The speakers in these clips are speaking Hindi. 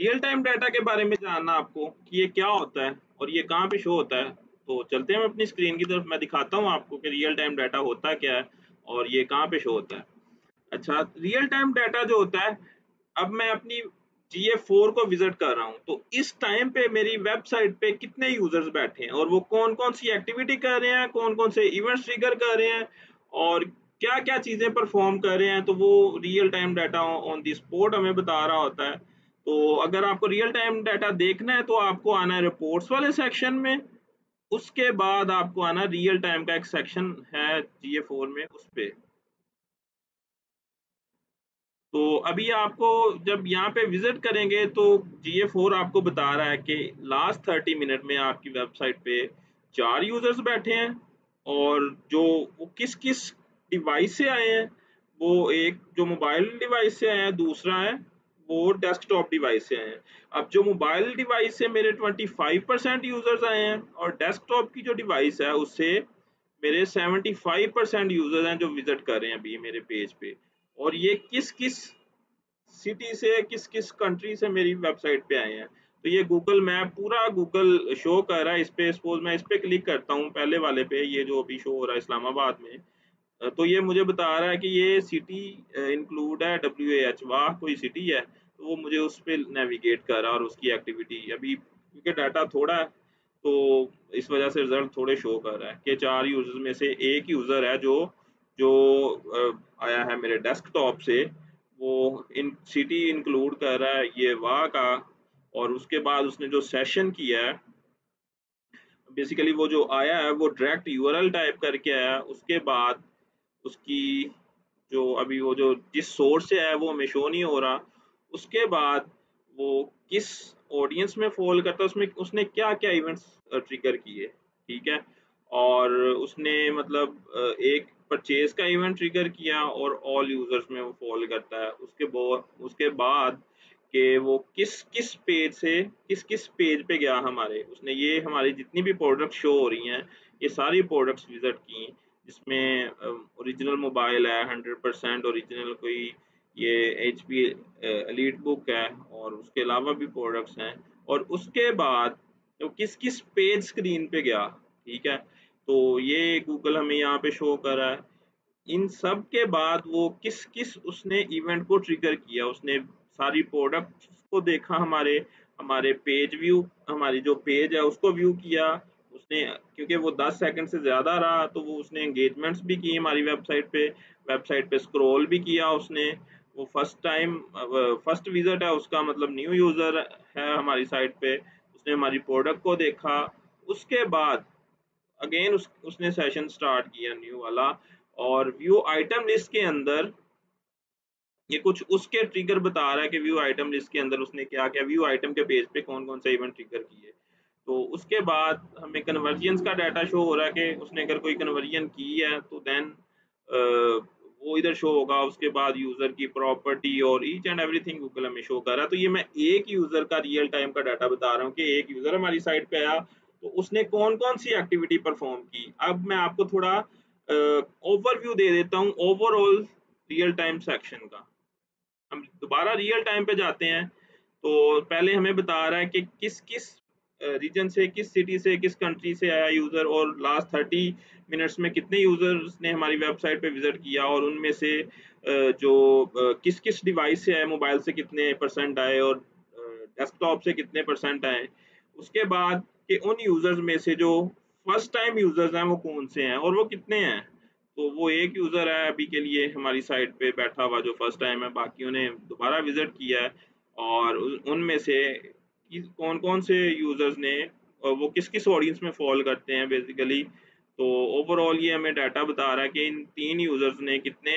रियल टाइम डाटा के बारे में जानना आपको कि ये क्या होता है और ये कहाँ पे शो होता है, तो चलते हैं अपनी स्क्रीन की तरफ। मैं दिखाता हूँ आपको कि रियल टाइम डाटा होता क्या है और ये कहाँ पे शो होता है। अच्छा, रियल टाइम डाटा जो होता है, अब मैं अपनी GA4 को विजिट कर रहा हूँ, तो इस टाइम पे मेरी वेबसाइट पे कितने यूजर्स बैठे हैं और वो कौन कौन सी एक्टिविटी कर रहे हैं, कौन कौन से इवेंट्स ट्रिगर कर रहे हैं और क्या क्या चीजें परफॉर्म कर रहे हैं, तो वो real time data on the spot हमें बता रहा होता है। तो अगर आपको रियल टाइम डाटा देखना है तो आपको आना है रिपोर्ट्स वाले सेक्शन में। उसके बाद आपको आना रियल टाइम का एक सेक्शन है GA4 में, उस पे। तो अभी आपको जब यहाँ पे विजिट करेंगे तो GA4 आपको बता रहा है कि लास्ट 30 मिनट में आपकी वेबसाइट पे 4 यूजर्स बैठे हैं और जो वो किस किस डिवाइस से आए हैं, वो एक जो मोबाइल डिवाइस से आए हैं, दूसरा है वो डेस्कटॉप डिवाइस से आए हैं। अब जो मोबाइल डिवाइस से मेरे 25% यूजर्स आए हैं और डेस्कटॉप की जो डिवाइस है उससे मेरे 75% यूजर्स हैं जो विजिट कर रहे हैं अभी मेरे पेज पे। और ये किस किस सिटी से, किस किस कंट्री से मेरी वेबसाइट पे आए हैं। तो ये गूगल मैप पूरा गूगल शो कर रहा है। इस पे सपोज मैं इस पे क्लिक करता हूँ, पहले वाले पे, ये जो अभी शो हो रहा है इस्लामाबाद में, तो ये मुझे बता रहा है कि ये सिटी इंक्लूड है WAH, वाह कोई सिटी है। तो वो मुझे उस पे नेविगेट कर रहा है और उसकी एक्टिविटी अभी, क्योंकि डाटा थोड़ा है तो इस वजह से रिजल्ट थोड़े शो कर रहा है कि 4 यूजर्स में से एक यूजर है जो जो आया है मेरे डेस्कटॉप से, वो इन सिटी इंक्लूड कर रहा है ये वाह का। और उसके बाद उसने जो सेशन किया है, बेसिकली वो जो आया है वो डायरेक्ट URL टाइप करके आया। उसके बाद उसकी जो अभी वो जो जिस सोर्स से है वो हमें शो नहीं हो रहा। उसके बाद वो किस ऑडियंस में फॉल करता है, उसमें उसने क्या क्या इवेंट्स ट्रिगर किए, ठीक है। और उसने मतलब एक परचेज का इवेंट ट्रिगर किया और ऑल यूजर्स में वो फॉल करता है। उसके बाद कि वो किस किस पेज से किस किस पेज पे गया हमारे, उसने ये हमारी जितनी भी प्रोडक्ट शो हो रही हैं ये सारी प्रोडक्ट्स विजिट की, जिसमें ओरिजिनल मोबाइल है 100% ओरिजिनल, कोई ये HP एलीट बुक है और उसके अलावा भी प्रोडक्ट्स हैं। और उसके बाद तो किस किस पेज स्क्रीन पे गया, ठीक है। तो ये गूगल हमें यहाँ पे शो कर रहा है। इन सब के बाद वो किस किस उसने इवेंट को ट्रिगर किया, उसने सारी प्रोडक्ट को देखा, हमारे हमारे पेज व्यू, हमारी जो पेज है उसको व्यू किया उसने, क्योंकि वो 10 सेकंड से ज़्यादा रहा तो वो उसने एंगेजमेंट्स भी की हमारी वेबसाइट पे स्क्रॉल भी किया उसने। वो फर्स्ट विजिट है उसका, मतलब न्यू यूज़र है हमारी साइट पे, उसने हमारी प्रोडक्ट को देखा। उसके बाद अगेन उसने सेशन स्टार्ट किया न्यू वाला, और व्यू आइटम लिस्ट के अंदर ये कुछ उसके ट्रिगर बता रहा है कि व्यू आइटम लिस्ट के अंदर उसने क्या क्या व्यू आइटम के पेज पे कौन कौन से इवेंट ट्रिगर किए। तो उसके बाद हमें कन्वर्जन्स का डाटा शो हो रहा है कि उसने अगर कोई कन्वर्जन की है तो देन वो इधर शो होगा। उसके बाद यूजर की प्रॉपर्टी और ईच एंड एवरीथिंग गूगल हमें शो कर रहा है। तो ये मैं एक यूजर का रियल टाइम का डाटा बता रहा हूँ कि एक यूजर हमारी साइट पे आया तो उसने कौन कौन सी एक्टिविटी परफॉर्म की। अब मैं आपको थोड़ा ओवरव्यू दे देता हूँ ओवरऑल रियल टाइम सेक्शन का। हम दोबारा रियल टाइम पे जाते हैं तो पहले हमें बता रहा है कि किस किस रीजन से, किस सिटी से, किस कंट्री से आया यूज़र और लास्ट 30 मिनट्स में कितने यूज़र्स ने हमारी वेबसाइट पे विजिट किया और उनमें से जो किस किस डिवाइस से आए, मोबाइल से कितने परसेंट आए और डेस्कटॉप से कितने परसेंट आए। उसके बाद कि उन यूज़र्स में से जो फर्स्ट टाइम यूज़र्स हैं वो कौन से हैं और वो कितने हैं। तो वो एक यूज़र है अभी के लिए हमारी साइट पे बैठा हुआ जो फर्स्ट टाइम है, बाकियों ने दोबारा विजिट किया है। और उनमें से कौन कौन से यूज़र्स ने और वो किस किस ऑडियंस में फॉल करते हैं बेसिकली। तो ओवरऑल ये हमें डाटा बता रहा है कि इन 3 यूज़र्स ने कितने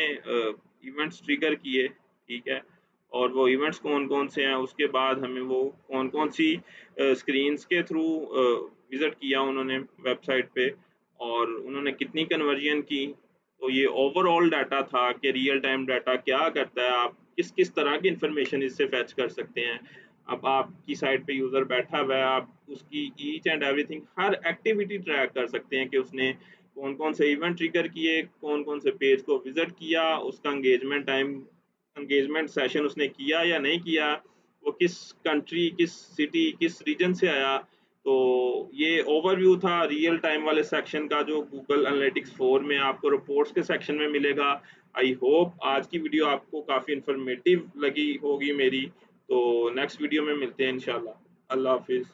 इवेंट्स ट्रिगर किए, ठीक है। और वो इवेंट्स कौन कौन से हैं, उसके बाद हमें वो कौन कौन सी स्क्रीन्स के थ्रू विजिट किया उन्होंने वेबसाइट पे और उन्होंने कितनी कन्वर्जन की। तो ये ओवरऑल डाटा था कि रियल टाइम डाटा क्या करता है, आप किस किस तरह की इंफॉर्मेशन इससे फैच कर सकते हैं। अब आपकी साइट पे यूज़र बैठा हुआ है, आप उसकी each and everything her activity track कर सकते हैं कि उसने कौन कौन से इवेंट ट्रिगर किए, कौन कौन से पेज को विजिट किया, उसका एंगेजमेंट सेशन उसने किया या नहीं किया, वो किस कंट्री, किस सिटी, किस रीजन से आया। तो ये ओवरव्यू था रियल टाइम वाले सेक्शन का, जो गूगल एनालिटिक्स 4 में आपको रिपोर्ट्स के सेक्शन में मिलेगा। आई होप आज की वीडियो आपको काफ़ी इंफॉर्मेटिव लगी होगी मेरी। तो नेक्स्ट वीडियो में मिलते हैं इंशाल्लाह। अल्लाह हाफिज़।